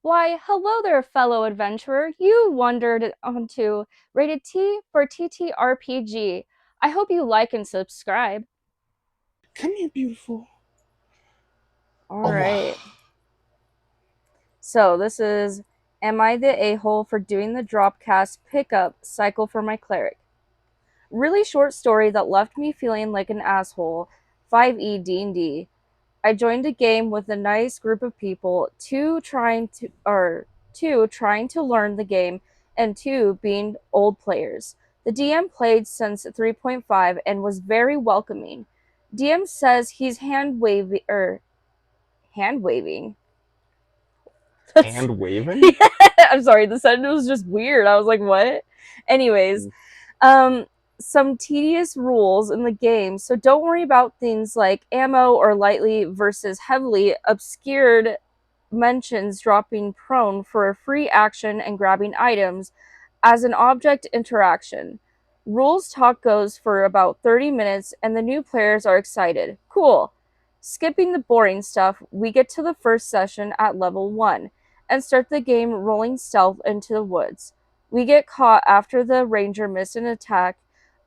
Why, hello there, fellow adventurer. You wandered onto Rated T for TTRPG. I hope you like and subscribe. Come here, beautiful. All right. Oh, So, this is Am I the A-hole for doing the Dropcast pickup cycle for my cleric? Really short story that left me feeling like an asshole. 5e D&D. I joined a game with a nice group of people, two trying to learn the game and two being old players. The DM played since 3.5 and was very welcoming. DM says he's hand waving. That's hand waving? yeah, I'm sorry, the sentence was just weird. I was like, what? Anyways, um, some tedious rules in the game, so don't worry about things like ammo or lightly versus heavily obscured mentions dropping prone for a free action and grabbing items as an object interaction. Rules talk goes for about 30 minutes and the new players are excited. Cool. Skipping the boring stuff, we get to the first session at level 1 and start the game rolling stealth into the woods. We get caught after the ranger missed an attack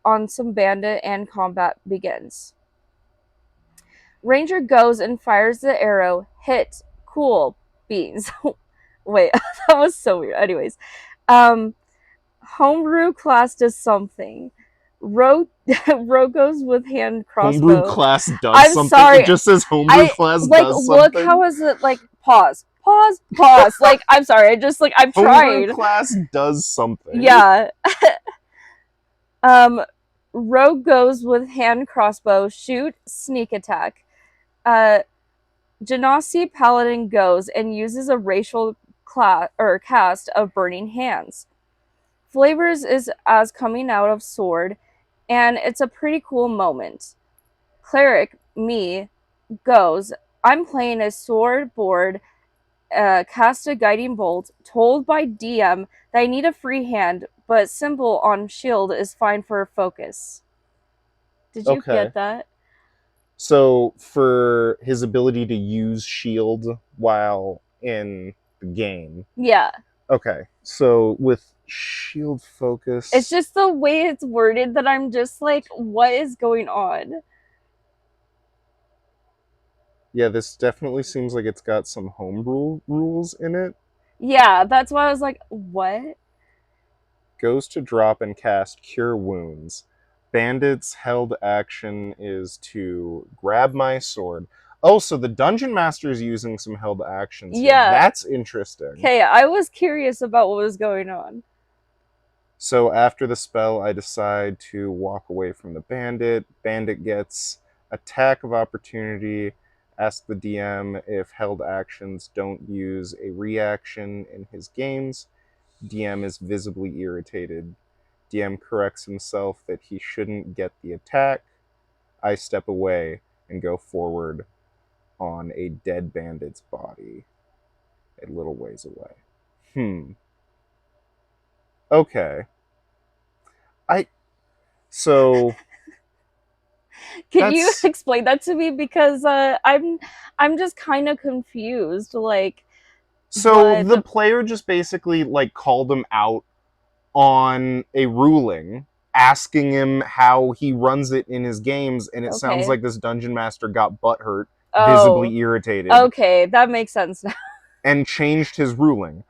on some bandit and combat begins. Ranger goes and fires the arrow. Hit. Cool. Beans. Wait, that was so weird. Anyways, um, homebrew class does something. Ro Ro goes with hand Homebrew crossbow. class does I'm something? It sorry. just says homebrew I class like does look how something? is it like pause. Pause, pause. Like I'm sorry. I just like I've Homebrew tried. class does something? Yeah. Um Rogue goes with hand crossbow, shoot, sneak attack. Uh Genasi Paladin goes and uses a racial cast of burning hands. Flavors is as coming out of sword, and it's a pretty cool moment. Cleric, me, goes. I'm playing a sword board, cast a guiding bolt, told by DM that I need a free hand, but symbol on shield is fine for focus. Did you Okay. get that? So, for his ability to use shield while in the game. Yeah. Okay. So, with shield It's focus. just the way it's worded that I'm just like, what is going on? Yeah, this definitely seems like it's got some homebrew rules in it. Yeah, that's why I was like, what? Goes to drop and cast Cure Wounds. Bandit's held action is to grab my sword. Oh, so the dungeon master is using some held actions here. Yeah. That's interesting. Okay, I was curious about what was going on. So after the spell, I decide to walk away from the bandit. Bandit gets attack of opportunity. Ask the DM if held actions don't use a reaction in his games. DM is visibly irritated. DM corrects himself that he shouldn't get the attack. I step away and go forward on a dead bandit's body a little ways away. Okay. I so Can you that's explain that to me because I'm just kind of confused like so what the the player just basically like called him out on a ruling asking him how he runs it in his games, and it sounds okay. like this dungeon master got butthurt, Oh, visibly irritated, okay, that makes sense now. and changed his ruling.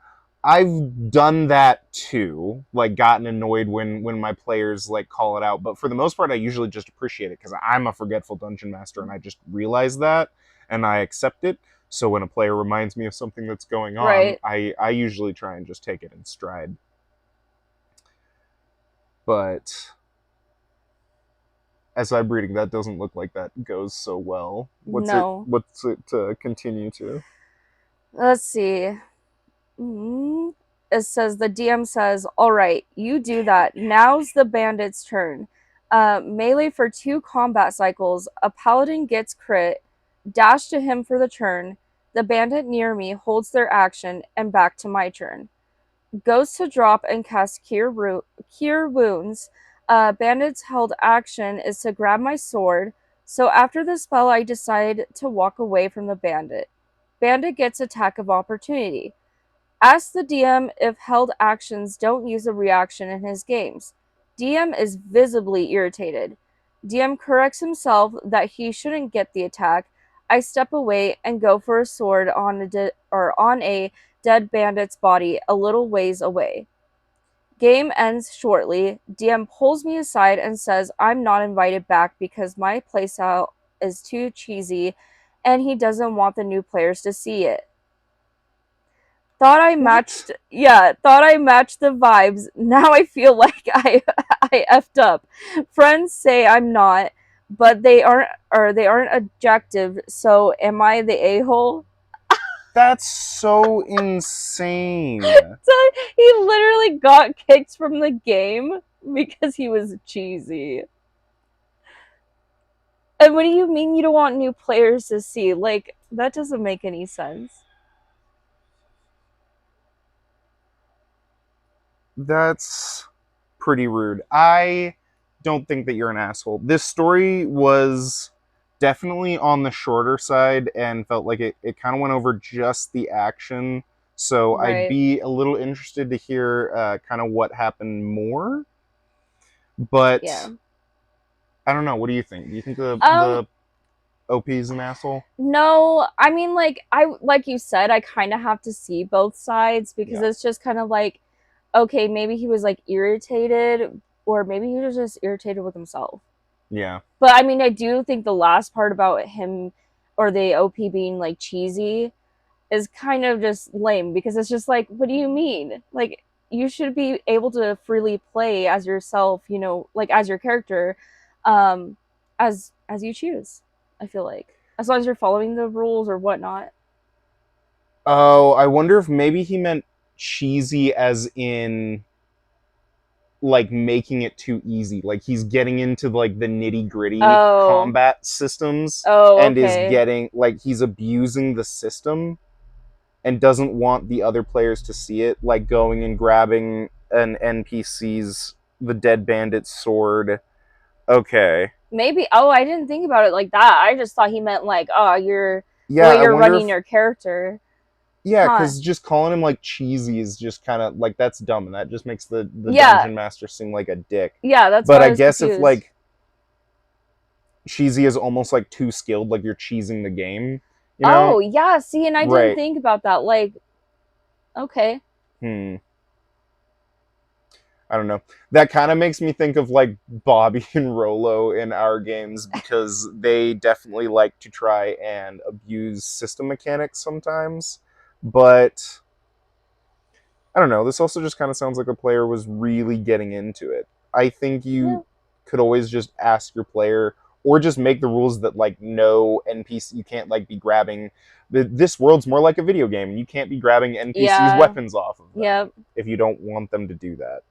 I've done that too, like gotten annoyed when my players like call it out, but for the most part I usually just appreciate it because I'm a forgetful dungeon master and I just realize that and I accept it. So when a player reminds me of something that's going on, Right. I usually try and just take it in stride. But as I'm reading, that doesn't look like that goes so well. What's it? No. What's it to continue to? Let's see. Mm, it says the DM says, "All right, you do that. Now's the bandit's turn. Melee for 2 combat cycles. A paladin gets crit. Dash to him for the turn. The bandit near me holds their action, and back to my turn. Goes to drop and cast Cure Wounds. Bandit's held action is to grab my sword. So after the spell, I decide to walk away from the bandit. Bandit gets attack of opportunity. Ask the DM if held actions don't use a reaction in his games. DM is visibly irritated. DM corrects himself that he shouldn't get the attack. I step away and go for a sword on on a dead bandit's body a little ways away. Game ends shortly. DM pulls me aside and says I'm not invited back because my playstyle is too cheesy and he doesn't want the new players to see it. What? Thought I matched the vibes. Now I feel like I effed up. Friends say I'm not, but they aren't objective, so am I the a-hole? That's so insane. So he literally got kicked from the game because he was cheesy. And what do you mean you don't want new players to see? Like, that doesn't make any sense. That's pretty rude. I don't think that you're an asshole. This story was definitely on the shorter side and felt like it kind of went over just the action. So I'd Right. be a little interested to hear kind of what happened more. But Yeah. I don't know. What do you think? Do you think Um, the OP is an asshole? No, I mean, like you said, I kind of have to see both sides because Yeah. it's just kind of like, okay, maybe he was like irritated, or maybe he was just irritated with himself. Yeah. But I mean, I do think the last part about him or the OP being like cheesy is kind of just lame because it's just like, what do you mean? Like, you should be able to freely play as yourself, like as your character, um, as you choose. I feel like as long as you're following the rules or whatnot. Oh, I wonder if maybe he meant cheesy as in like making it too easy. Like he's getting into like the nitty gritty Oh, combat systems oh, and is okay. getting like he's abusing the system and doesn't want the other players to see it, like going and grabbing an NPC's the dead bandit's sword. Okay. Maybe. Oh, I didn't think about it like that. I just thought he meant like, oh, you're the Yeah, way I you're wonder running if your character, yeah, huh? because just calling him like cheesy is just kind of like that's dumb, and that just makes the Yeah, dungeon master seem like a dick. yeah. That's But why I I was guess if confused. like cheesy is almost like too skilled, like you're cheesing the game, you Oh, know? yeah. See, and I didn't Right. think about that. Like, okay. Hmm. I don't know. That kind of makes me think of like Bobby and Rolo in our games because they definitely like to try and abuse system mechanics sometimes. But I don't know. This also just kind of sounds like a player was really getting into it. I think Yeah. you could always just ask your player or just make the rules that like no NPC you can't like be grabbing this world's more like a video game. You can't be grabbing NPCs Yeah. weapons off of them Yeah. if you don't want them to do that.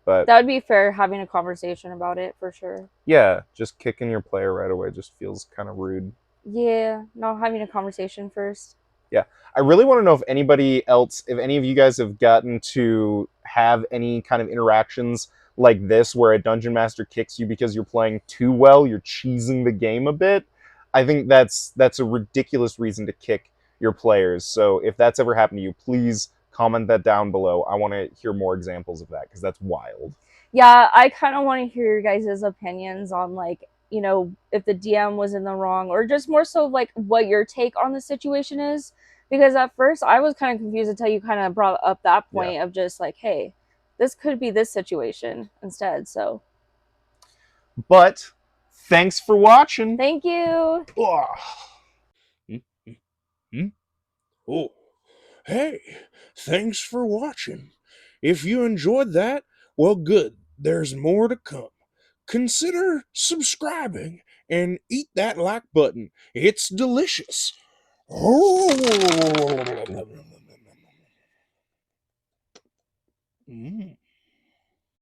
But That would be fair having a conversation about it for sure. yeah, just kicking your player right away just feels kind of rude. Yeah. Not having a conversation first. Yeah. I really want to know if anybody else, if any of you guys have gotten to have any kind of interactions like this where a dungeon master kicks you because you're playing too well, you're cheesing the game a bit. I think that's a ridiculous reason to kick your players. So if that's ever happened to you, please comment that down below. I want to hear more examples of that because that's wild. Yeah, I kind of want to hear your guys' opinions on like, if the DM was in the wrong or just more so like what your take on the situation is. Because at first I was kind of confused until you kind of brought up that Yeah. point of just like, hey, this could be this situation instead. So But thanks for watching. thank you. Oh, hey, thanks for watching. If you enjoyed that, well, good. There's more to come. Consider subscribing and eat that like button. It's delicious. Mm.